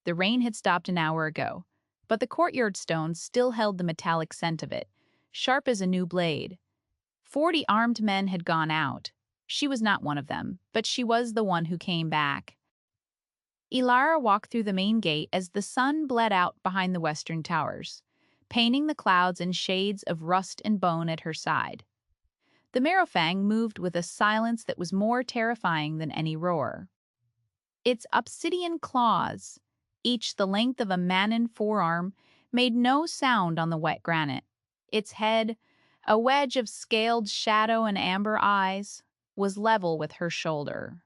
The rain had stopped an hour ago, but the courtyard stones still held the metallic scent of it, sharp as a new blade. 40 armed men had gone out. She was not one of them, but she was the one who came back. Ilara walked through the main gate as the sun bled out behind the western towers, painting the clouds in shades of rust and bone at her side. The Marrowfang moved with a silence that was more terrifying than any roar. Its obsidian claws, each the length of a Manon forearm, made no sound on the wet granite. Its head, a wedge of scaled shadow and amber eyes, was level with her shoulder.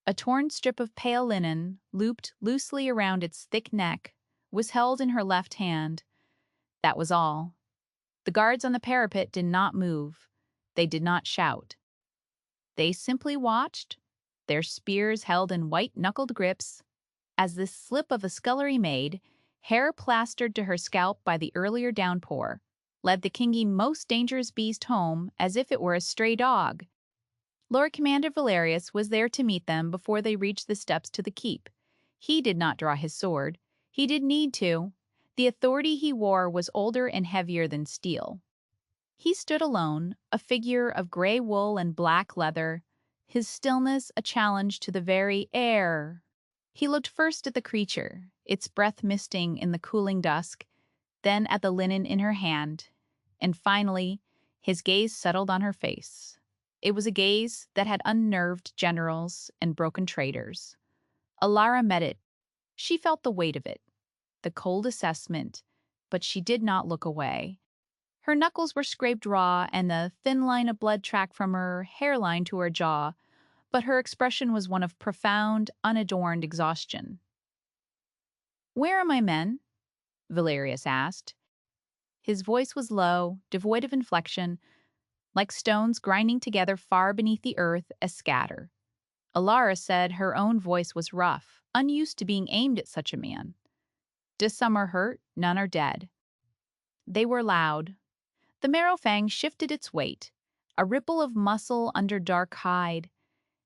A torn strip of pale linen, looped loosely around its thick neck, was held in her left hand. That was all. The guards on the parapet did not move. They did not shout. They simply watched, their spears held in white-knuckled grips, as this slip of a scullery maid, hair plastered to her scalp by the earlier downpour, led the kingy most dangerous beast home as if it were a stray dog. Lord Commander Valerius was there to meet them before they reached the steps to the keep. He did not draw his sword. He didn't need to. The authority he wore was older and heavier than steel. He stood alone, a figure of gray wool and black leather, his stillness a challenge to the very air. He looked first at the creature, its breath misting in the cooling dusk, then at the linen in her hand, and finally, his gaze settled on her face. It was a gaze that had unnerved generals and broken traitors. Alara met it. She felt the weight of it, the cold assessment, but she did not look away. Her knuckles were scraped raw and the thin line of blood tracked from her hairline to her jaw, but her expression was one of profound, unadorned exhaustion. "Where are my men?" Valerius asked. His voice was low, devoid of inflection, like stones grinding together far beneath the earth as scatter. Alara said her own voice was rough, unused to being aimed at such a man. "'Tis some are hurt, none are dead." They were loud. The Marrowfang shifted its weight, a ripple of muscle under dark hide,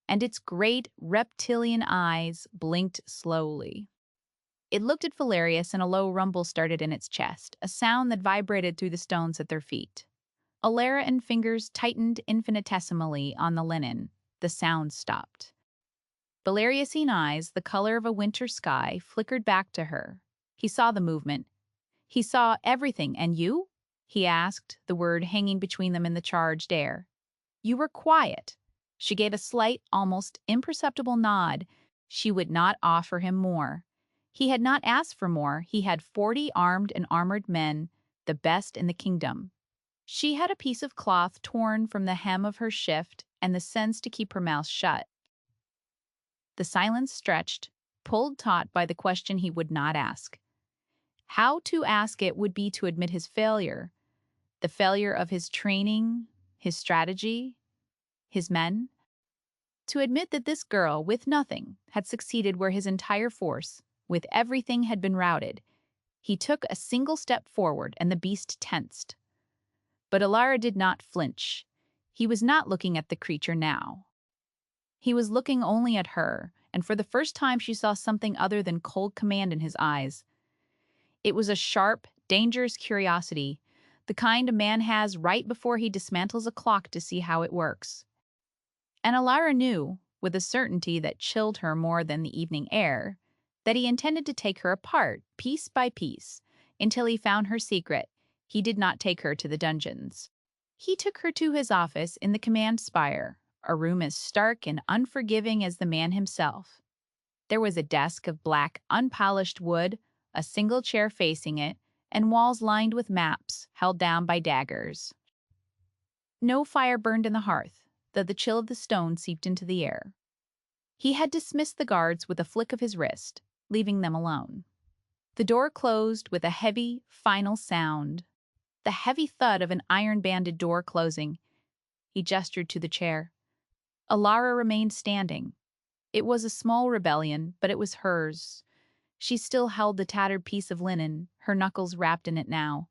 and its great reptilian eyes blinked slowly. It looked at Valerius and a low rumble started in its chest, a sound that vibrated through the stones at their feet. Alara and fingers tightened infinitesimally on the linen. The sound stopped. Valeriusine eyes, the color of a winter sky, flickered back to her. He saw the movement. He saw everything. "And you?" he asked, the word hanging between them in the charged air. "You were quiet." She gave a slight, almost imperceptible nod. She would not offer him more. He had not asked for more. He had 40 armed and armored men, the best in the kingdom. She had a piece of cloth torn from the hem of her shift and the sense to keep her mouth shut. The silence stretched, pulled taut by the question he would not ask. How to ask it would be to admit his failure, the failure of his training, his strategy, his men. To admit that this girl, with nothing, had succeeded where his entire force, with everything, had been routed. He took a single step forward and the beast tensed. But Alara did not flinch. He was not looking at the creature now. He was looking only at her, and for the first time she saw something other than cold command in his eyes. It was a sharp, dangerous curiosity, the kind a man has right before he dismantles a clock to see how it works. And Alara knew, with a certainty that chilled her more than the evening air, that he intended to take her apart, piece by piece, until he found her secret. He did not take her to the dungeons. He took her to his office in the command spire, a room as stark and unforgiving as the man himself. There was a desk of black, unpolished wood, a single chair facing it, and walls lined with maps held down by daggers. No fire burned in the hearth, though the chill of the stone seeped into the air. He had dismissed the guards with a flick of his wrist, leaving them alone. The door closed with a heavy, final sound, the heavy thud of an iron-banded door closing. He gestured to the chair. Alara remained standing. It was a small rebellion, but it was hers. She still held the tattered piece of linen, her knuckles wrapped in it now.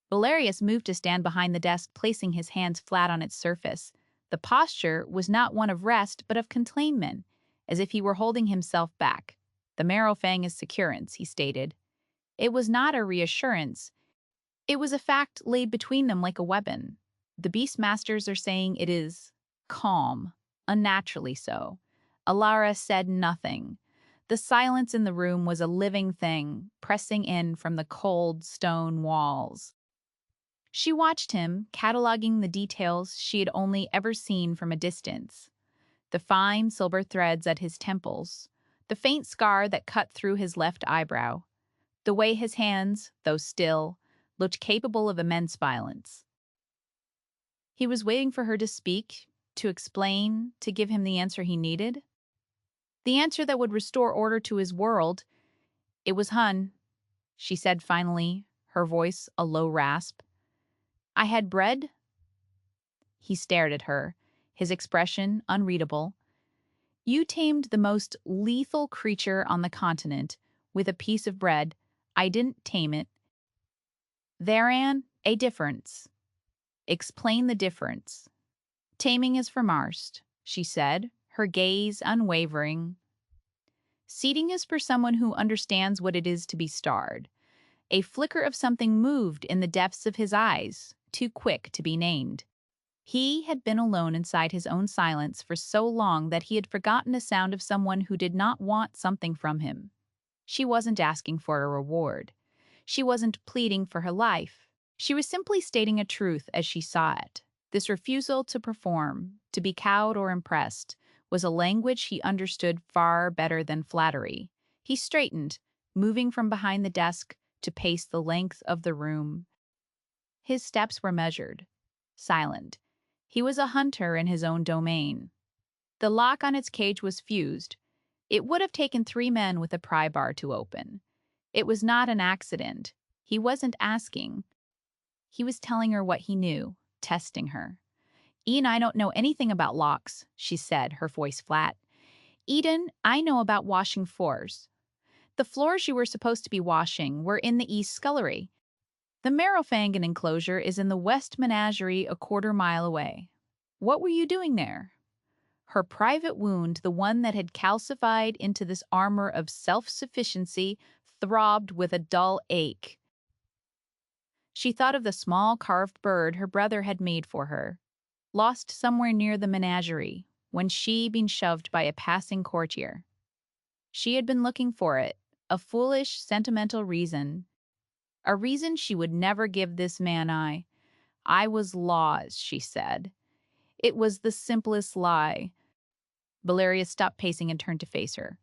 Valerius moved to stand behind the desk, placing his hands flat on its surface. The posture was not one of rest, but of containment, as if he were holding himself back. The Marrowfang is securance, he stated. It was not a reassurance. It was a fact laid between them like a weapon. The Beastmasters are saying it is calm, unnaturally so. Alara said nothing. The silence in the room was a living thing, pressing in from the cold stone walls. She watched him, cataloging the details she had only ever seen from a distance. The fine silver threads at his temples, the faint scar that cut through his left eyebrow, the way his hands, though still, looked capable of immense violence. He was waiting for her to speak, to explain, to give him the answer he needed. The answer that would restore order to his world. It was Hun, she said finally, her voice a low rasp. I had bread? He stared at her, his expression unreadable. You tamed the most lethal creature on the continent with a piece of bread. I didn't tame it. Therein, a difference. Explain the difference. Taming is for Marst, she said, her gaze unwavering. Seeding is for someone who understands what it is to be starred. A flicker of something moved in the depths of his eyes, too quick to be named. He had been alone inside his own silence for so long that he had forgotten the sound of someone who did not want something from him. She wasn't asking for a reward. She wasn't pleading for her life. She was simply stating a truth as she saw it. This refusal to perform, to be cowed or impressed, was a language he understood far better than flattery. He straightened, moving from behind the desk to pace the length of the room. His steps were measured, silent. He was a hunter in his own domain. The lock on its cage was fused. It would have taken 3 men with a pry bar to open. It was not an accident. He wasn't asking. He was telling her what he knew, testing her. Eden, I don't know anything about locks, she said, her voice flat. Eden, I know about washing floors. The floors you were supposed to be washing were in the East Scullery. The Marrowfangan enclosure is in the West Menagerie a quarter-mile away. What were you doing there? Her private wound, the one that had calcified into this armor of self-sufficiency, throbbed with a dull ache. She thought of the small carved bird her brother had made for her, lost somewhere near the menagerie, when she been shoved by a passing courtier. She had been looking for it, a foolish, sentimental reason. A reason she would never give this man I was laws, she said. It was the simplest lie. Valeria stopped pacing and turned to face her.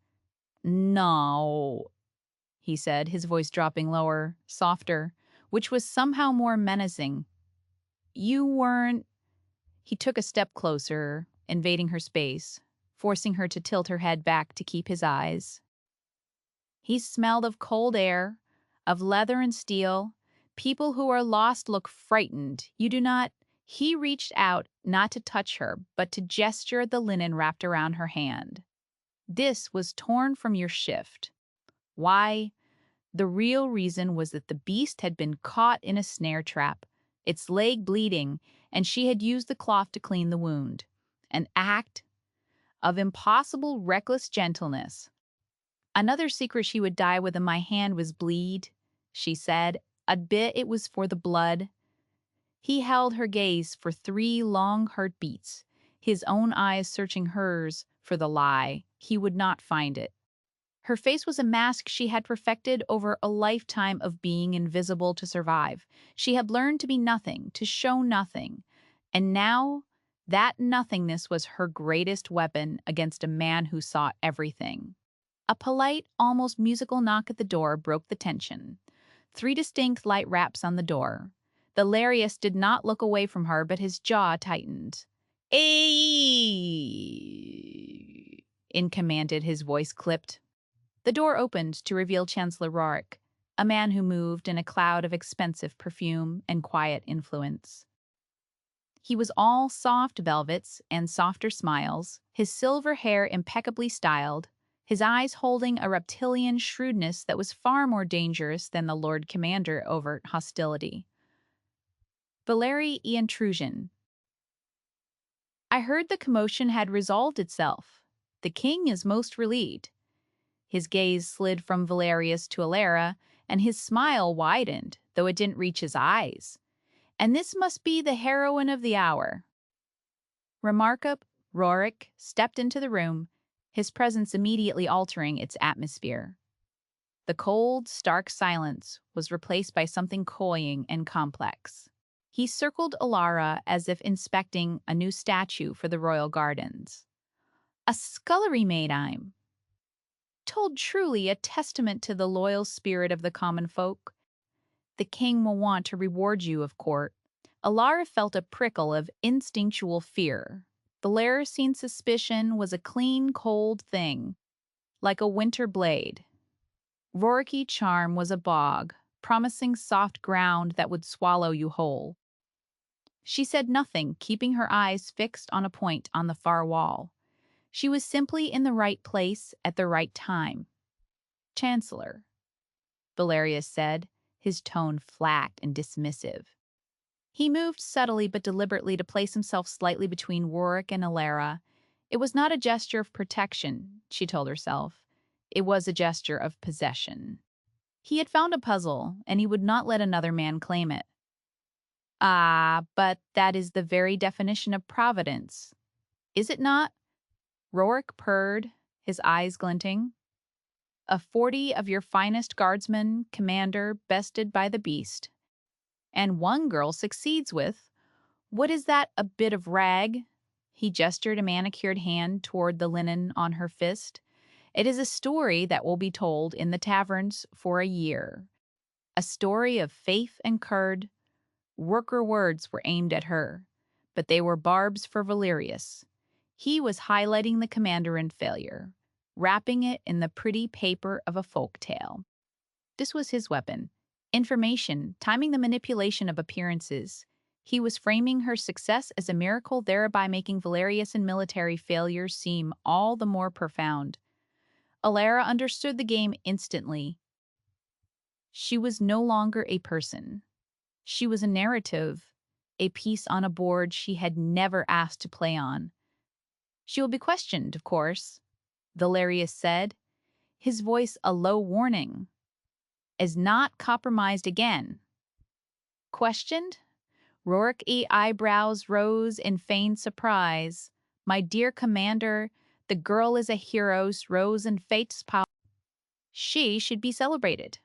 No, he said, his voice dropping lower, softer, which was somehow more menacing. You weren't... He took a step closer, invading her space, forcing her to tilt her head back to keep his eyes. He smelled of cold air, of leather and steel. People who are lost look frightened. You do not... He reached out, not to touch her, but to gesture at the linen wrapped around her hand. This was torn from your shift. Why? The real reason was that the beast had been caught in a snare trap, its leg bleeding, and she had used the cloth to clean the wound. An act of impossible, reckless gentleness. Another secret she would die with in my hand was bleed, she said. Adbit it was for the blood. He held her gaze for 3 long heartbeats, his own eyes searching hers for the lie. He would not find it. Her face was a mask she had perfected over a lifetime of being invisible to survive. She had learned to be nothing, to show nothing. And now, that nothingness was her greatest weapon against a man who saw everything. A polite, almost musical knock at the door broke the tension. 3 distinct light raps on the door. The Larius did not look away from her, but his jaw tightened. "Ayy!" In commanded, his voice clipped. The door opened to reveal Chancellor Rorik, a man who moved in a cloud of expensive perfume and quiet influence. He was all soft velvets and softer smiles, his silver hair impeccably styled, his eyes holding a reptilian shrewdness that was far more dangerous than the Lord Commander overt hostility. Valeri intrusion. I heard the commotion had resolved itself. The king is most relieved. His gaze slid from Valerius to Alara, and his smile widened, though it didn't reach his eyes. And this must be the heroine of the hour. Remarkable, Rorik stepped into the room, his presence immediately altering its atmosphere. The cold, stark silence was replaced by something cloying and complex. He circled Alara as if inspecting a new statue for the royal gardens. A scullery maid I'm told, truly a testament to the loyal spirit of the common folk. The king will want to reward you of court. Alara felt a prickle of instinctual fear. The Laracene suspicion was a clean, cold thing, like a winter blade. Rorik's charm was a bog, promising soft ground that would swallow you whole. She said nothing, keeping her eyes fixed on a point on the far wall. She was simply in the right place at the right time. Chancellor, Valerius said, his tone flat and dismissive. He moved subtly but deliberately to place himself slightly between Rorik and Alara. It was not a gesture of protection, she told herself. It was a gesture of possession. He had found a puzzle, and he would not let another man claim it. Ah, but that is the very definition of providence. Is it not? Rorik purred, his eyes glinting. 40 of your finest guardsmen, commander, bested by the beast. And one girl succeeds with, what is that, a bit of rag? He gestured a manicured hand toward the linen on her fist. It is a story that will be told in the taverns for a year. A story of faith and curd. Worker words were aimed at her, but they were barbs for Valerius. He was highlighting the commander in failure, wrapping it in the pretty paper of a folk tale. This was his weapon. Information, timing the manipulation of appearances. He was framing her success as a miracle, thereby making Valerius and military failures seem all the more profound. Alara understood the game instantly. She was no longer a person. She was a narrative, a piece on a board she had never asked to play on. She will be questioned, of course, Valerius said, his voice a low warning. Is not compromised again. Questioned? Rorik's eyebrows rose in feigned surprise. My dear commander, the girl is a hero, rose in fate's power. She should be celebrated.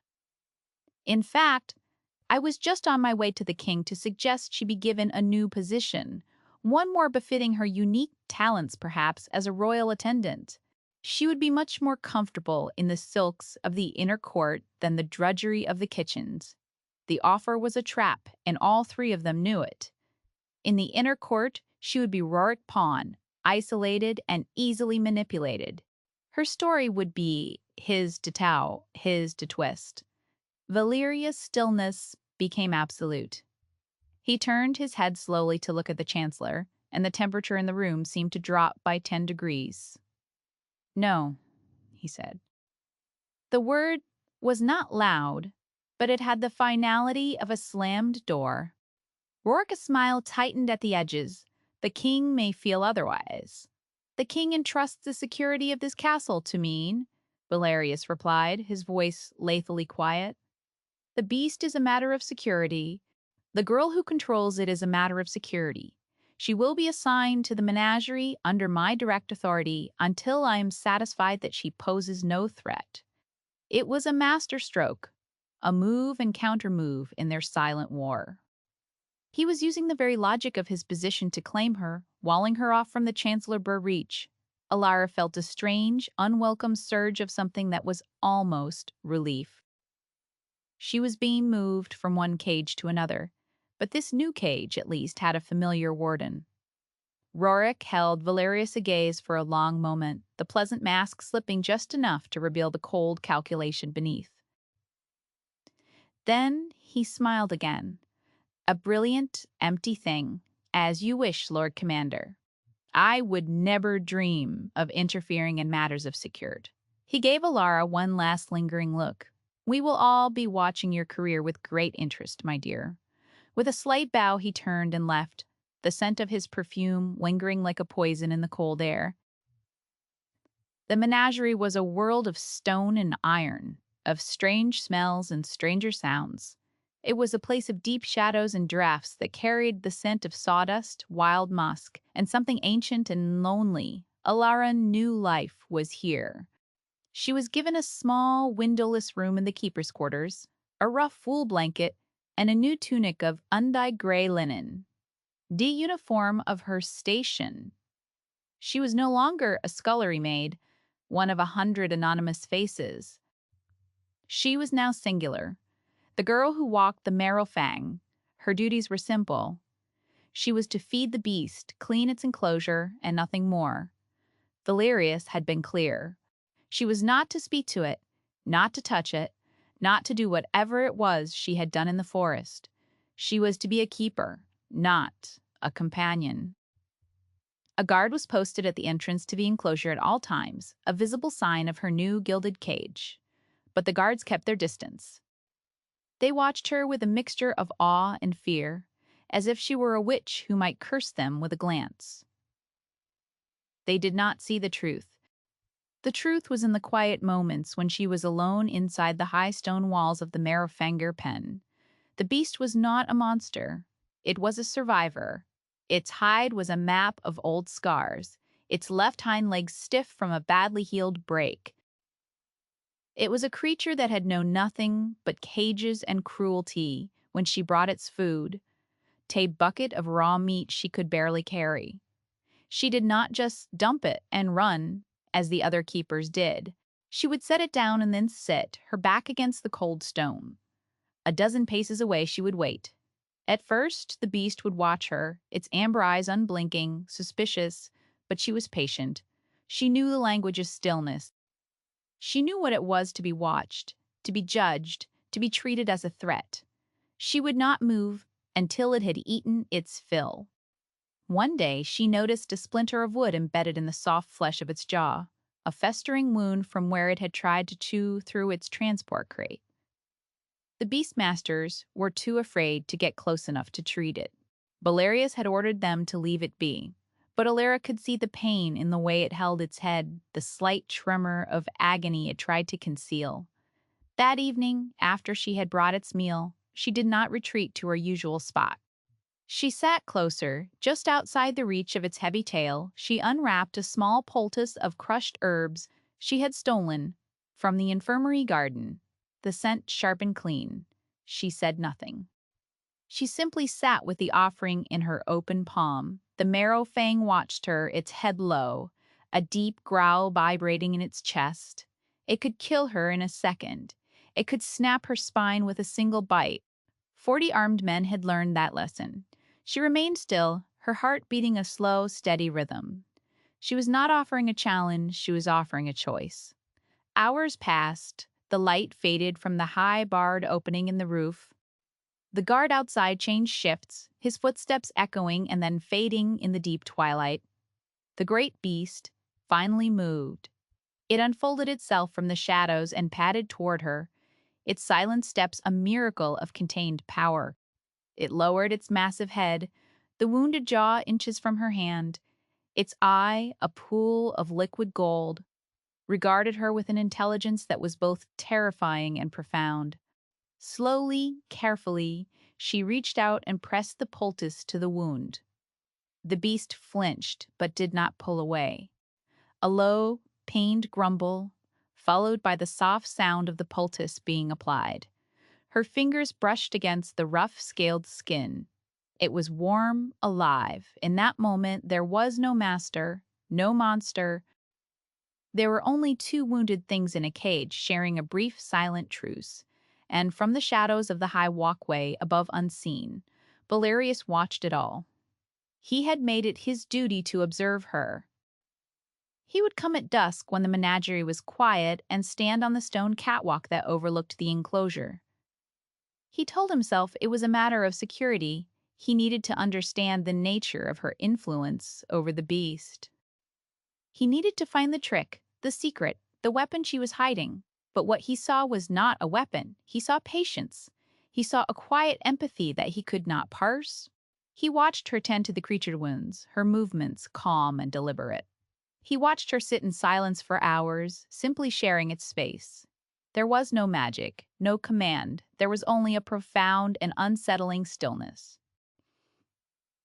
In fact, I was just on my way to the king to suggest she be given a new position, one more befitting her unique talents perhaps as a royal attendant. She would be much more comfortable in the silks of the inner court than the drudgery of the kitchens. The offer was a trap, and all three of them knew it. In the inner court, she would be Rorik pawn, isolated and easily manipulated. Her story would be his to tell, his to twist. Valerius' stillness became absolute. He turned his head slowly to look at the chancellor, and the temperature in the room seemed to drop by 10 degrees. No, he said. The word was not loud, but it had the finality of a slammed door. Rorik's smile tightened at the edges. The king may feel otherwise. The king entrusts the security of this castle to me, Valerius replied, his voice lathily quiet. The beast is a matter of security. The girl who controls it is a matter of security. She will be assigned to the menagerie under my direct authority until I am satisfied that she poses no threat. It was a masterstroke, a move and countermove in their silent war. He was using the very logic of his position to claim her, walling her off from the Chancellor Burr reach. Alara felt a strange, unwelcome surge of something that was almost relief. She was being moved from one cage to another, but this new cage, at least, had a familiar warden. Rorik held Valerius a gaze for a long moment, the pleasant mask slipping just enough to reveal the cold calculation beneath. Then he smiled again. A brilliant, empty thing, as you wish, Lord Commander. I would never dream of interfering in matters of security. He gave Alara one last lingering look. We will all be watching your career with great interest, my dear. With a slight bow, he turned and left, the scent of his perfume lingering like a poison in the cold air. The menagerie was a world of stone and iron, of strange smells and stranger sounds. It was a place of deep shadows and drafts that carried the scent of sawdust, wild musk, and something ancient and lonely. Alara knew life was here. She was given a small, windowless room in the keeper's quarters, a rough wool blanket, and a new tunic of undyed gray linen, the uniform of her station. She was no longer a scullery maid, one of 100 anonymous faces. She was now singular, the girl who walked the marrow fang. Her duties were simple. She was to feed the beast, clean its enclosure, and nothing more. Valerius had been clear. She was not to speak to it, not to touch it, not to do whatever it was she had done in the forest. She was to be a keeper, not a companion. A guard was posted at the entrance to the enclosure at all times, a visible sign of her new gilded cage. But the guards kept their distance. They watched her with a mixture of awe and fear, as if she were a witch who might curse them with a glance. They did not see the truth. The truth was in the quiet moments when she was alone inside the high stone walls of the Marrowfanger pen. The beast was not a monster. It was a survivor. Its hide was a map of old scars, its left hind leg stiff from a badly healed break. It was a creature that had known nothing but cages and cruelty when she brought its food, a bucket of raw meat she could barely carry. She did not just dump it and run, as the other keepers did. She would set it down and then sit, her back against the cold stone. A dozen paces away she would wait. At first, the beast would watch her, its amber eyes unblinking, suspicious, but she was patient. She knew the language of stillness. She knew what it was to be watched, to be judged, to be treated as a threat. She would not move until it had eaten its fill. One day, she noticed a splinter of wood embedded in the soft flesh of its jaw, a festering wound from where it had tried to chew through its transport crate. The Beastmasters were too afraid to get close enough to treat it. Belarius had ordered them to leave it be, but Alara could see the pain in the way it held its head, the slight tremor of agony it tried to conceal. That evening, after she had brought its meal, she did not retreat to her usual spot. She sat closer, just outside the reach of its heavy tail. She unwrapped a small poultice of crushed herbs she had stolen from the infirmary garden, the scent sharp and clean. She said nothing. She simply sat with the offering in her open palm. The marrow fang watched her, its head low, a deep growl vibrating in its chest. It could kill her in a second. It could snap her spine with a single bite. 40 armed men had learned that lesson. She remained still, her heart beating a slow, steady rhythm. She was not offering a challenge, she was offering a choice. Hours passed. The light faded from the high barred opening in the roof. The guard outside changed shifts, his footsteps echoing and then fading in the deep twilight. The great beast finally moved. It unfolded itself from the shadows and padded toward her, its silent steps a miracle of contained power. It lowered its massive head, the wounded jaw inches from her hand, its eye a pool of liquid gold, regarded her with an intelligence that was both terrifying and profound. Slowly, carefully, she reached out and pressed the poultice to the wound. The beast flinched, but did not pull away. A low, pained grumble, followed by the soft sound of the poultice being applied. Her fingers brushed against the rough, scaled skin. It was warm, alive. In that moment, there was no master, no monster. There were only two wounded things in a cage sharing a brief, silent truce. And from the shadows of the high walkway above unseen, Belarius watched it all. He had made it his duty to observe her. He would come at dusk when the menagerie was quiet and stand on the stone catwalk that overlooked the enclosure. He told himself it was a matter of security. He needed to understand the nature of her influence over the beast. He needed to find the trick, the secret, the weapon she was hiding. But what he saw was not a weapon. He saw patience. He saw a quiet empathy that he could not parse. He watched her tend to the creature wounds, her movements calm and deliberate. He watched her sit in silence for hours, simply sharing its space. There was no magic, no command. There was only a profound and unsettling stillness.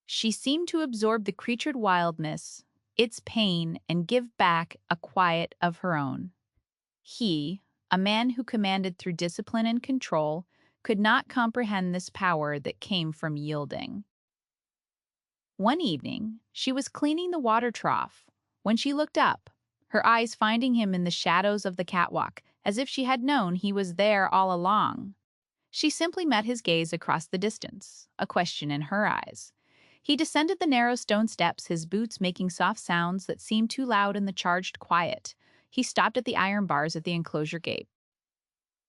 She seemed to absorb the creatured wildness, its pain, and give back a quiet of her own. He, a man who commanded through discipline and control, could not comprehend this power that came from yielding. One evening, she was cleaning the water trough when she looked up, her eyes finding him in the shadows of the catwalk, as if she had known he was there all along. She simply met his gaze across the distance, a question in her eyes. He descended the narrow stone steps, his boots making soft sounds that seemed too loud in the charged quiet. He stopped at the iron bars at the enclosure gate.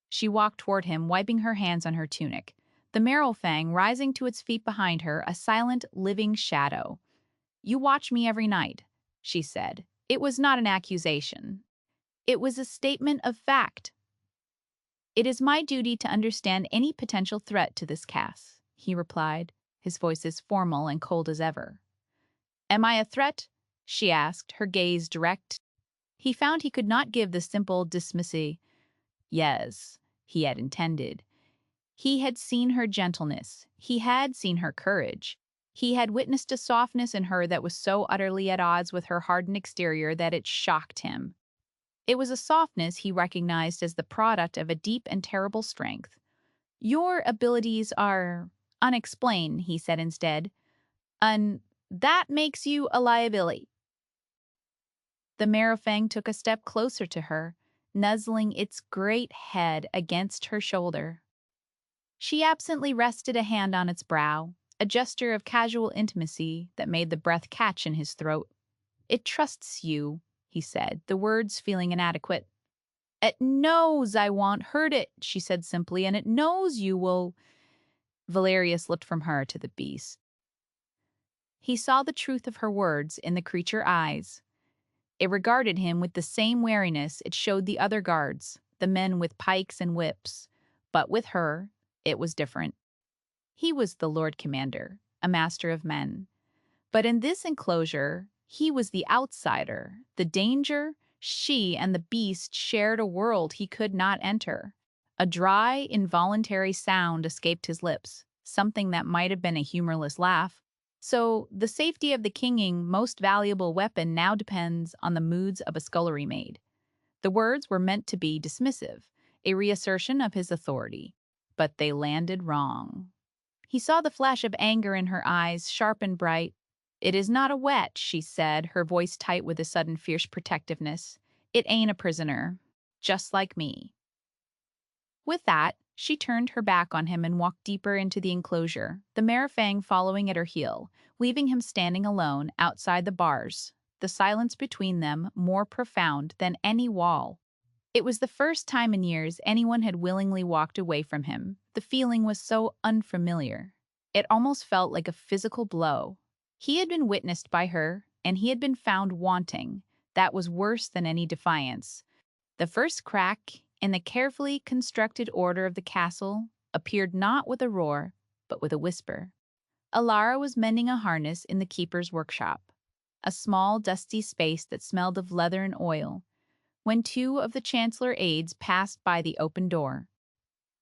She walked toward him, wiping her hands on her tunic, the marrow fang rising to its feet behind her, a silent, living shadow. "You watch me every night," she said. It was not an accusation. It was a statement of fact. "It is my duty to understand any potential threat to this caste," he replied, his voice as formal and cold as ever. "Am I a threat?" she asked, her gaze direct. He found he could not give the simple dismissive yes he had intended. He had seen her gentleness. He had seen her courage. He had witnessed a softness in her that was so utterly at odds with her hardened exterior that it shocked him. It was a softness he recognized as the product of a deep and terrible strength. "Your abilities are unexplained," he said instead. That makes you a liability." The Marrowfang took a step closer to her, nuzzling its great head against her shoulder. She absently rested a hand on its brow, a gesture of casual intimacy that made the breath catch in his throat. "It trusts you," he said, the words feeling inadequate. "It knows I won't hurt it," she said simply, "and it knows you will." Valerius looked from her to the beast. He saw the truth of her words in the creature eyes. It regarded him with the same wariness it showed the other guards, the men with pikes and whips. But with her, it was different. He was the Lord Commander, a master of men. But in this enclosure, he was the outsider, the danger. She and the beast shared a world he could not enter. A dry, involuntary sound escaped his lips, something that might have been a humorless laugh. "So, the safety of the king's most valuable weapon now depends on the moods of a scullery maid." The words were meant to be dismissive, a reassertion of his authority. But they landed wrong. He saw the flash of anger in her eyes, sharp and bright. "It is not a wet," she said, her voice tight with a sudden fierce protectiveness. "It ain't a prisoner. Just like me." With that, she turned her back on him and walked deeper into the enclosure, the Marrowfang following at her heel, leaving him standing alone outside the bars, the silence between them more profound than any wall. It was the first time in years anyone had willingly walked away from him. The feeling was so unfamiliar. It almost felt like a physical blow. He had been witnessed by her, and he had been found wanting. That was worse than any defiance. The first crack in the carefully constructed order of the castle appeared not with a roar, but with a whisper. Alara was mending a harness in the keeper's workshop, a small, dusty space that smelled of leather and oil, when two of the chancellor aides passed by the open door.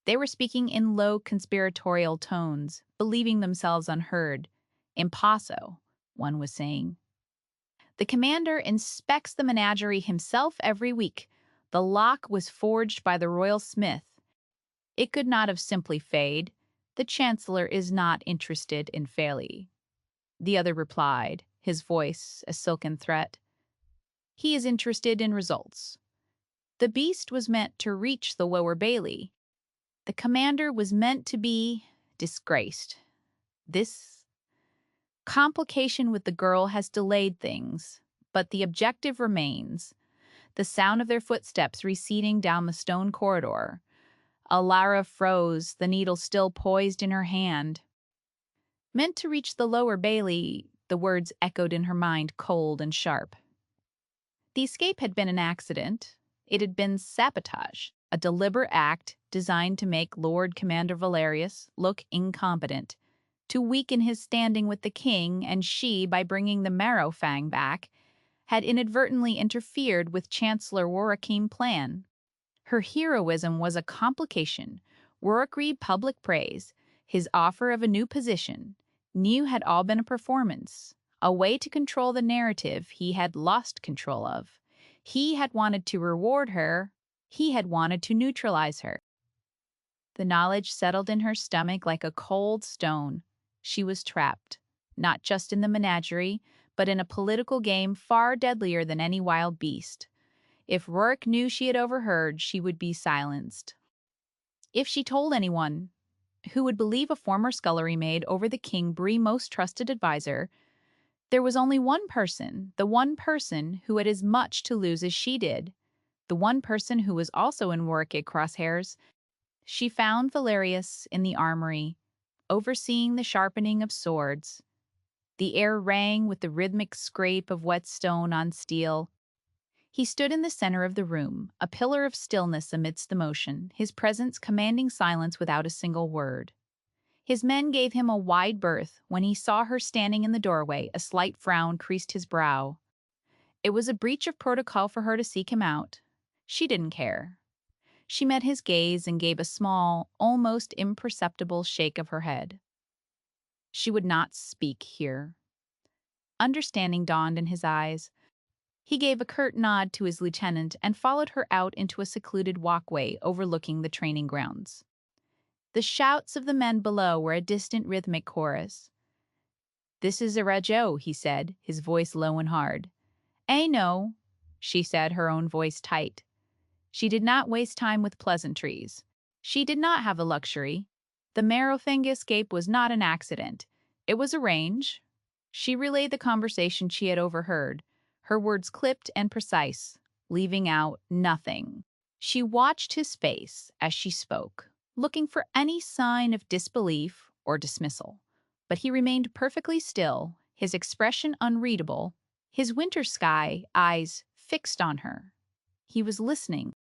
They were speaking in low, conspiratorial tones, believing themselves unheard. "Impasso," one was saying. "The commander inspects the menagerie himself every week. The lock was forged by the royal smith. It could not have simply fade. The chancellor is not interested in failure." The other replied, his voice a silken threat. "He is interested in results. The beast was meant to reach the lower bailey. The commander was meant to be disgraced. This complication with the girl has delayed things, but the objective remains." The sound of their footsteps receding down the stone corridor. Alara froze, the needle still poised in her hand. "Meant to reach the lower bailey," the words echoed in her mind, cold and sharp. The escape had been an accident. It had been sabotage, a deliberate act designed to make Lord Commander Valerius look incompetent, to weaken his standing with the king and she by bringing the Marrowfang back. had inadvertently interfered with Chancellor Warwick's plan. Her heroism was a complication. Warwick read public praise. His offer of a new position knew had all been a performance, a way to control the narrative he had lost control of. He had wanted to reward her. He had wanted to neutralize her. The knowledge settled in her stomach like a cold stone. She was trapped, not just in the menagerie, but in a political game far deadlier than any wild beast. If Rourke knew she had overheard, she would be silenced. If she told anyone, who would believe a former scullery maid over the King Brie's most trusted advisor? There was only one person, the one person who had as much to lose as she did, the one person who was also in Warwick crosshairs. She found Valerius in the armory, overseeing the sharpening of swords. The air rang with the rhythmic scrape of wet stone on steel. He stood in the center of the room, a pillar of stillness amidst the motion, his presence commanding silence without a single word. His men gave him a wide berth. When he saw her standing in the doorway, a slight frown creased his brow. It was a breach of protocol for her to seek him out. She didn't care. She met his gaze and gave a small, almost imperceptible shake of her head. She would not speak here. Understanding dawned in his eyes. He gave a curt nod to his lieutenant and followed her out into a secluded walkway overlooking the training grounds. The shouts of the men below were a distant rhythmic chorus. "This is a rajo," he said, his voice low and hard. No," she said, her own voice tight. She did not waste time with pleasantries. She did not have the luxury. The Merovingian escape was not an accident. It was arranged. She relayed the conversation she had overheard, her words clipped and precise, leaving out nothing. She watched his face as she spoke, looking for any sign of disbelief or dismissal. But he remained perfectly still, his expression unreadable, his winter sky eyes fixed on her. He was listening.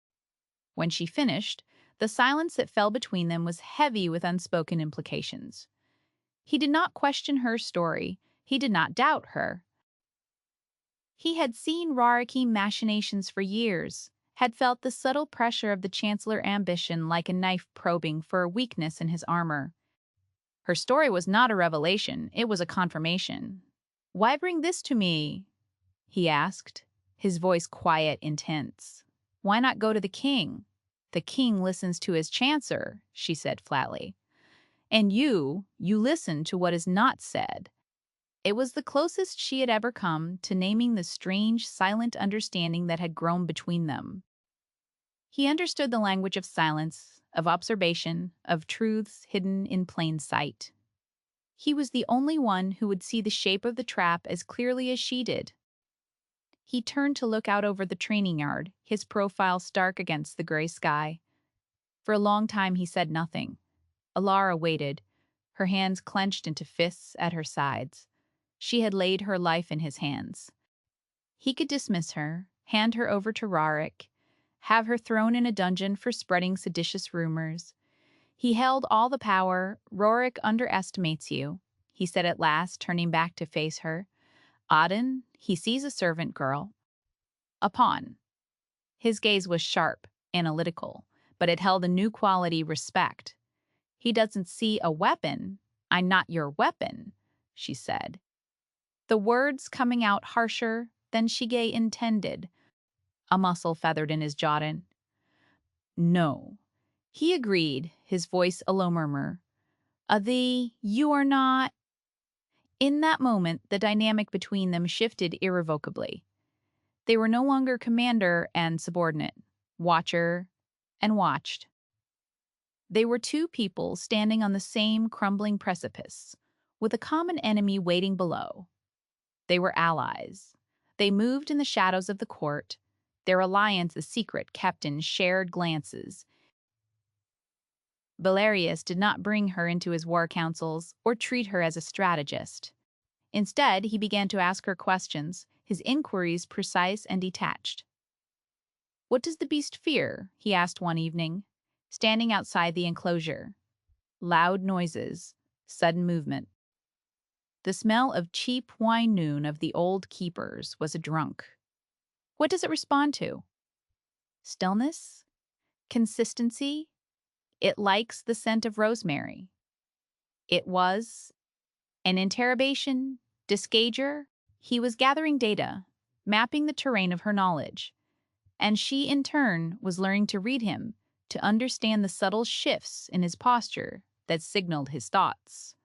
When she finished, the silence that fell between them was heavy with unspoken implications. He did not question her story. He did not doubt her. He had seen Rariki machinations for years, had felt the subtle pressure of the Chancellor ambition like a knife probing for a weakness in his armor. Her story was not a revelation, it was a confirmation. "Why bring this to me?" he asked, his voice quiet, intense. "Why not go to the king?" "The king listens to his chancellor," she said flatly. "And you listen to what is not said." It was the closest she had ever come to naming the strange, silent understanding that had grown between them. He understood the language of silence, of observation, of truths hidden in plain sight. He was the only one who would see the shape of the trap as clearly as she did. He turned to look out over the training yard, his profile stark against the gray sky. For a long time he said nothing. Alara waited, her hands clenched into fists at her sides. She had laid her life in his hands. He could dismiss her, hand her over to Rarik, have her thrown in a dungeon for spreading seditious rumors. He held all the power. "Rorik underestimates you," he said at last, turning back to face her. "Auden, he sees a servant girl. A pawn." His gaze was sharp, analytical, but it held a new quality, respect. "He doesn't see a weapon. I'm not your weapon," she said. The words coming out harsher than Shige intended. A muscle feathered in his jawline. "No." He agreed, his voice a low murmur. You are not." In that moment, the dynamic between them shifted irrevocably. They were no longer commander and subordinate, watcher and watched. They were two people standing on the same crumbling precipice, with a common enemy waiting below. They were allies. They moved in the shadows of the court, their alliance a secret kept in shared glances. Valerius did not bring her into his war councils or treat her as a strategist. Instead, he began to ask her questions, his inquiries precise and detached. "What does the beast fear?" he asked one evening, standing outside the enclosure. Loud noises, sudden movement. The smell of cheap wine noon of the old keepers was a drunk. What does it respond to? Stillness? Consistency? It likes the scent of rosemary. It was an interrogation, disgager. He was gathering data, mapping the terrain of her knowledge, and she in turn was learning to read him, to understand the subtle shifts in his posture that signaled his thoughts.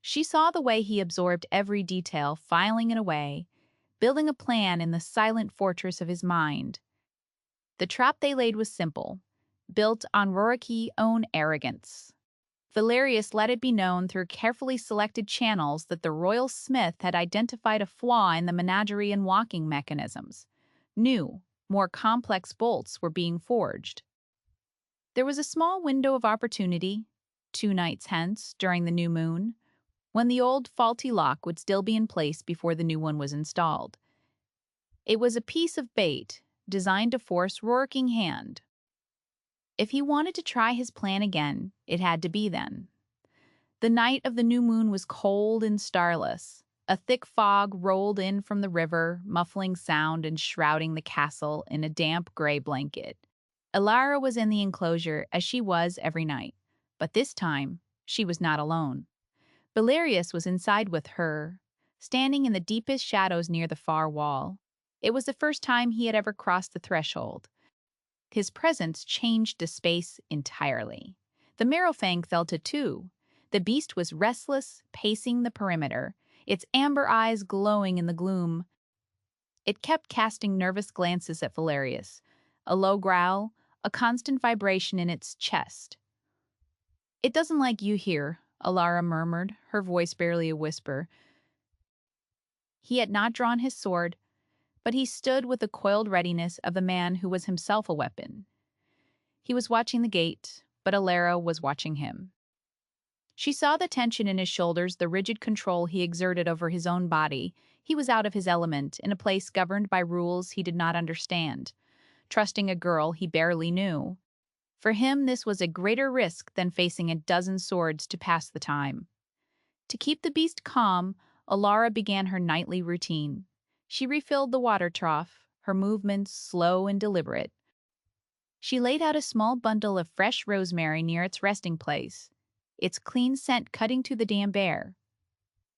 She saw the way he absorbed every detail, filing it away, building a plan in the silent fortress of his mind. The trap they laid was simple, built on Roriki's own arrogance. Valerius let it be known through carefully selected channels that the royal smith had identified a flaw in the menagerie and walking mechanisms. New, more complex bolts were being forged. There was a small window of opportunity, 2 nights hence, during the new moon, when the old faulty lock would still be in place before the new one was installed. It was a piece of bait designed to force Roriking's hand. If he wanted to try his plan again, it had to be then. The night of the new moon was cold and starless. A thick fog rolled in from the river, muffling sound and shrouding the castle in a damp gray blanket. Elara was in the enclosure as she was every night, but this time she was not alone. Valerius was inside with her, standing in the deepest shadows near the far wall. It was the first time he had ever crossed the threshold. His presence changed the space entirely. The Marrowfang felt it too. The beast was restless, pacing the perimeter, its amber eyes glowing in the gloom. It kept casting nervous glances at Valerius, a low growl, a constant vibration in its chest. "It doesn't like you here," Elara murmured, her voice barely a whisper. He had not drawn his sword, but he stood with the coiled readiness of a man who was himself a weapon. He was watching the gate, but Elara was watching him. She saw the tension in his shoulders, the rigid control he exerted over his own body. He was out of his element, in a place governed by rules he did not understand, trusting a girl he barely knew. For him, this was a greater risk than facing a dozen swords to pass the time. To keep the beast calm, Elara began her nightly routine. She refilled the water trough, her movements slow and deliberate. She laid out a small bundle of fresh rosemary near its resting place, its clean scent cutting to the damp air.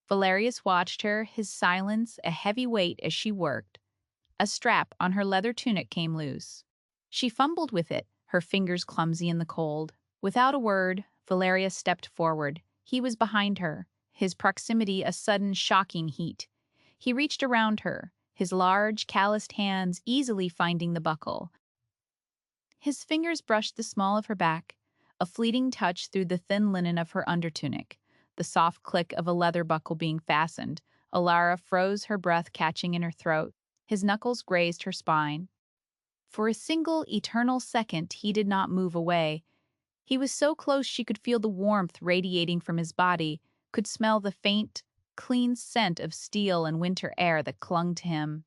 Valerius watched her, his silence a heavy weight as she worked. A strap on her leather tunic came loose. She fumbled with it, her fingers clumsy in the cold. Without a word, Valerius stepped forward. He was behind her, his proximity a sudden, shocking heat. He reached around her, his large, calloused hands easily finding the buckle. His fingers brushed the small of her back, a fleeting touch through the thin linen of her undertunic, the soft click of a leather buckle being fastened. Elara froze, her breath catching in her throat. His knuckles grazed her spine. For a single, eternal second, he did not move away. He was so close she could feel the warmth radiating from his body, could smell the faint, clean scent of steel and winter air that clung to him.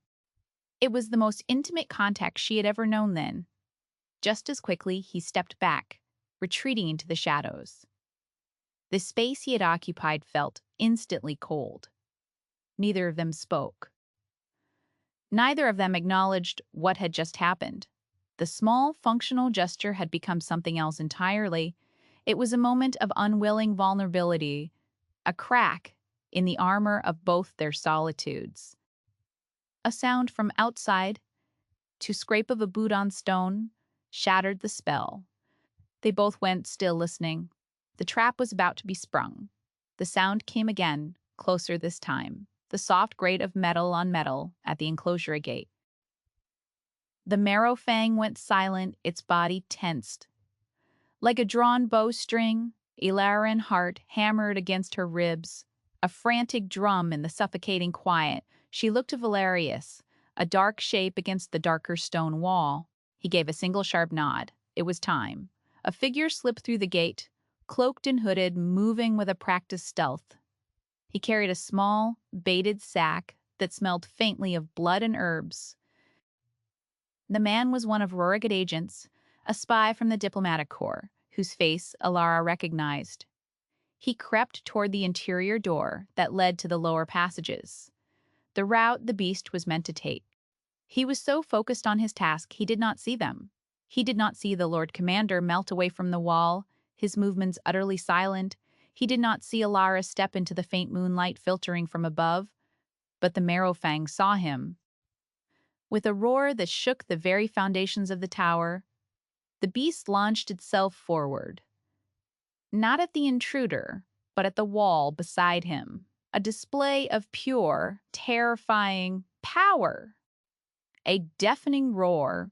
It was the most intimate contact she had ever known then. Just as quickly, he stepped back, retreating into the shadows. The space he had occupied felt instantly cold. Neither of them spoke. Neither of them acknowledged what had just happened. The small, functional gesture had become something else entirely. It was a moment of unwilling vulnerability, a crack in the armor of both their solitudes. A sound from outside, to scrape of a boot on stone, shattered the spell. They both went still, listening. The trap was about to be sprung. The sound came again, closer this time, the soft grate of metal on metal at the enclosure gate. The Marrowfang went silent, its body tensed. Like a drawn bowstring, Elara's heart hammered against her ribs, a frantic drum in the suffocating quiet. She looked to Valerius, a dark shape against the darker stone wall. He gave a single sharp nod. It was time. A figure slipped through the gate, cloaked and hooded, moving with a practiced stealth. He carried a small, baited sack that smelled faintly of blood and herbs. The man was one of Rorik's agents, a spy from the diplomatic corps, whose face Elara recognized. He crept toward the interior door that led to the lower passages, the route the beast was meant to take. He was so focused on his task he did not see them. He did not see the Lord Commander melt away from the wall, his movements utterly silent. He did not see Alara step into the faint moonlight filtering from above, but the Marrowfang saw him. With a roar that shook the very foundations of the tower, the beast launched itself forward. Not at the intruder, but at the wall beside him. A display of pure, terrifying power. A deafening roar,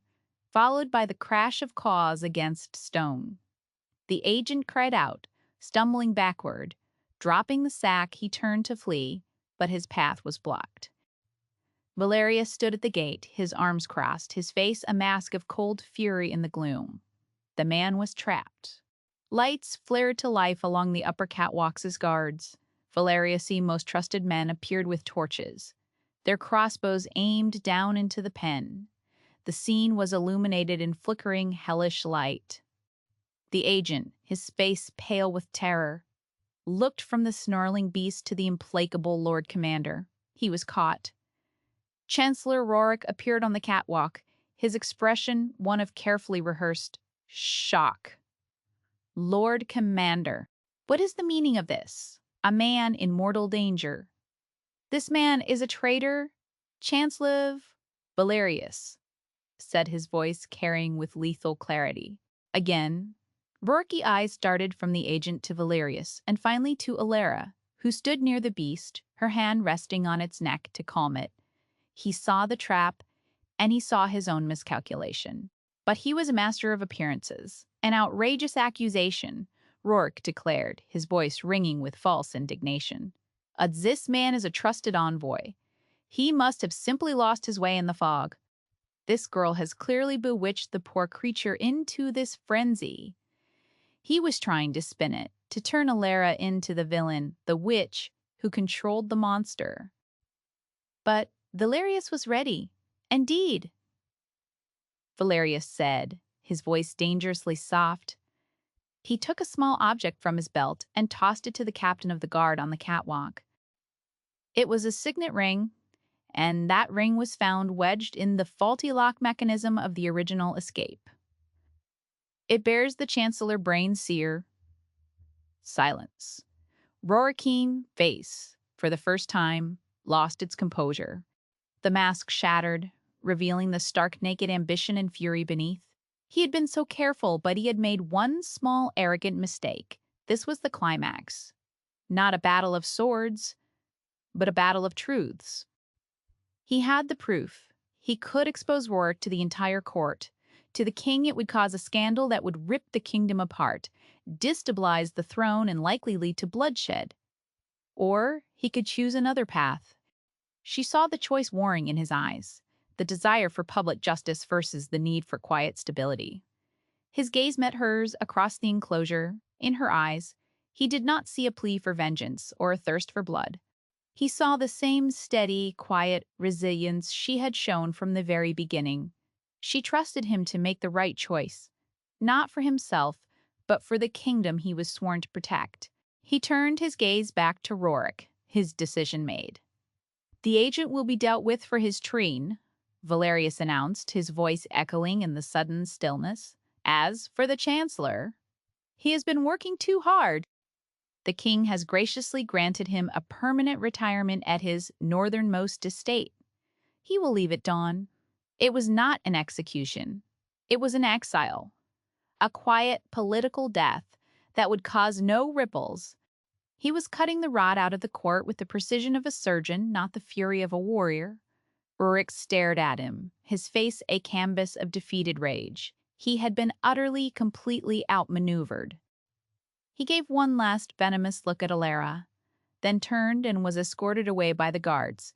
followed by the crash of claws against stone. The agent cried out, stumbling backward. Dropping the sack, he turned to flee, but his path was blocked. Valerius stood at the gate, his arms crossed, his face a mask of cold fury in the gloom. The man was trapped. Lights flared to life along the upper catwalks as guards. Valerius' most trusted men appeared with torches, their crossbows aimed down into the pen. The scene was illuminated in flickering, hellish light. The agent, his face pale with terror, looked from the snarling beast to the implacable Lord Commander. He was caught. Chancellor Rorik appeared on the catwalk, his expression one of carefully rehearsed shock. Lord Commander, what is the meaning of this? A man in mortal danger. This man is a traitor? Chancellor Valerius, said his voice carrying with lethal clarity. Again, Rourke eyes darted from the agent to Valerius, and finally to Alara, who stood near the beast, her hand resting on its neck to calm it. He saw the trap, and he saw his own miscalculation. But he was a master of appearances. An outrageous accusation, Rourke declared, his voice ringing with false indignation. This man is a trusted envoy. He must have simply lost his way in the fog. This girl has clearly bewitched the poor creature into this frenzy. He was trying to spin it, to turn Alara into the villain, the witch, who controlled the monster. But Valerius was ready. Indeed, Valerius said, his voice dangerously soft. He took a small object from his belt and tossed it to the captain of the guard on the catwalk. It was a signet ring, and that ring was found wedged in the faulty lock mechanism of the original escape. It bears the Chancellor Brain Seer. Silence. Rorikeen face, for the first time, lost its composure. The mask shattered, revealing the stark naked ambition and fury beneath. He had been so careful, but he had made one small arrogant mistake. This was the climax. Not a battle of swords, but a battle of truths. He had the proof. He could expose Rorik to the entire court. To the king, it would cause a scandal that would rip the kingdom apart, destabilize the throne, and likely lead to bloodshed. Or he could choose another path. She saw the choice warring in his eyes, the desire for public justice versus the need for quiet stability. His gaze met hers across the enclosure. In her eyes, he did not see a plea for vengeance or a thirst for blood. He saw the same steady, quiet resilience she had shown from the very beginning. She trusted him to make the right choice, not for himself, but for the kingdom he was sworn to protect. He turned his gaze back to Rorik, his decision made. The agent will be dealt with for his treen, Valerius announced, his voice echoing in the sudden stillness. As for the Chancellor, he has been working too hard. The king has graciously granted him a permanent retirement at his northernmost estate. He will leave at dawn. It was not an execution. It was an exile. A quiet political death that would cause no ripples. He was cutting the rod out of the court with the precision of a surgeon, not the fury of a warrior. Rurik stared at him, his face a canvas of defeated rage. He had been utterly, completely outmaneuvered. He gave one last venomous look at Alara, then turned and was escorted away by the guards.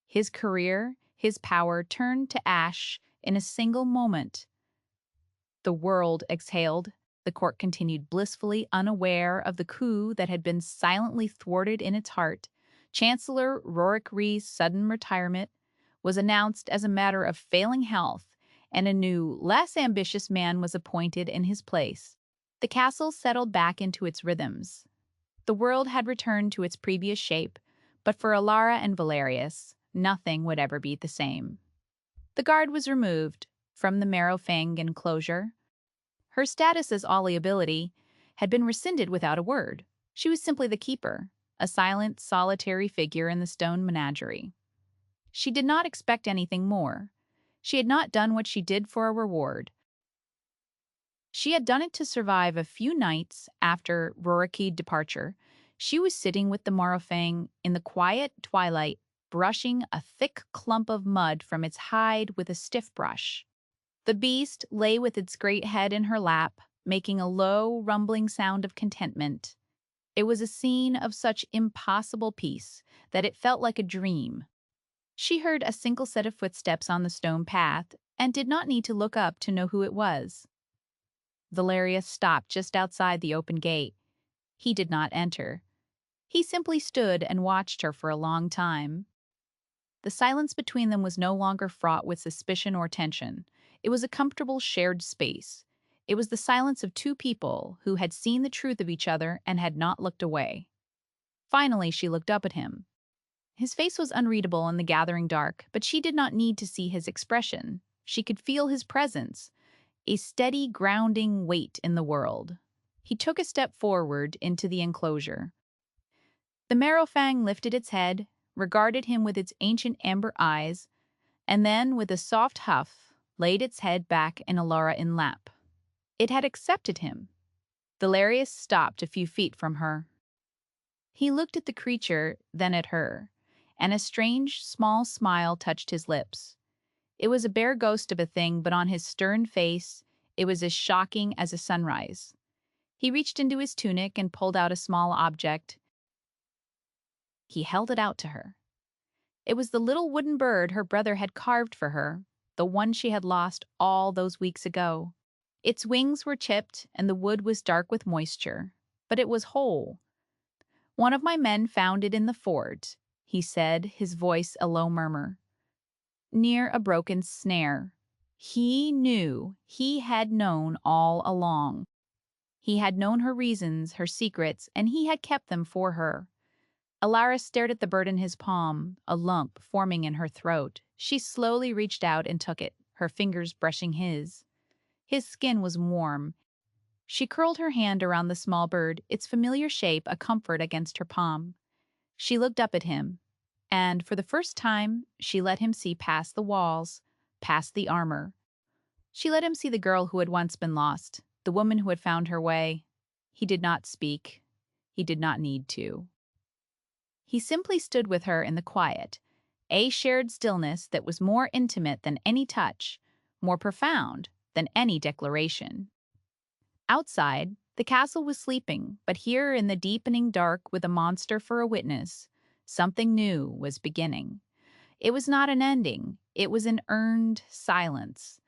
His career, his power turned to ash in a single moment. The world exhaled. The court continued blissfully unaware of the coup that had been silently thwarted in its heart. Chancellor Rorik Rhee's sudden retirement was announced as a matter of failing health, and a new, less ambitious man was appointed in his place. The castle settled back into its rhythms. The world had returned to its previous shape, but for Alara and Valerius, nothing would ever be the same. The guard was removed from the Marrowfang enclosure. Her status as Ollie ability had been rescinded without a word. She was simply the keeper, a silent, solitary figure in the stone menagerie. She did not expect anything more. She had not done what she did for a reward. She had done it to survive a few nights after Roriki's departure. She was sitting with the Morrowfang in the quiet twilight, brushing a thick clump of mud from its hide with a stiff brush. The beast lay with its great head in her lap, making a low, rumbling sound of contentment. It was a scene of such impossible peace that it felt like a dream. She heard a single set of footsteps on the stone path and did not need to look up to know who it was. Valerius stopped just outside the open gate. He did not enter. He simply stood and watched her for a long time. The silence between them was no longer fraught with suspicion or tension. It was a comfortable shared space. It was the silence of two people who had seen the truth of each other and had not looked away. Finally, she looked up at him. His face was unreadable in the gathering dark, but she did not need to see his expression. She could feel his presence, a steady, grounding weight in the world. He took a step forward into the enclosure. The Marrowfang lifted its head, regarded him with its ancient amber eyes, and then, with a soft huff, laid its head back in Alara's lap. It had accepted him. Valerius stopped a few feet from her. He looked at the creature, then at her, and a strange, small smile touched his lips. It was a bare ghost of a thing, but on his stern face, it was as shocking as a sunrise. He reached into his tunic and pulled out a small object. He held it out to her. It was the little wooden bird her brother had carved for her, the one she had lost all those weeks ago. Its wings were chipped and the wood was dark with moisture, but it was whole. "One of my men found it in the fort," he said, his voice a low murmur, "near a broken snare. He knew, he had known all along. He had known her reasons, her secrets, and he had kept them for her." Alara stared at the bird in his palm, a lump forming in her throat. She slowly reached out and took it, her fingers brushing his. His skin was warm. She curled her hand around the small bird, its familiar shape a comfort against her palm. She looked up at him, and for the first time, she let him see past the walls, past the armor. She let him see the girl who had once been lost, the woman who had found her way. He did not speak. He did not need to. He simply stood with her in the quiet, a shared stillness that was more intimate than any touch, more profound than any declaration. Outside, the castle was sleeping, but here in the deepening dark with a monster for a witness, something new was beginning. It was not an ending, it was an earned silence.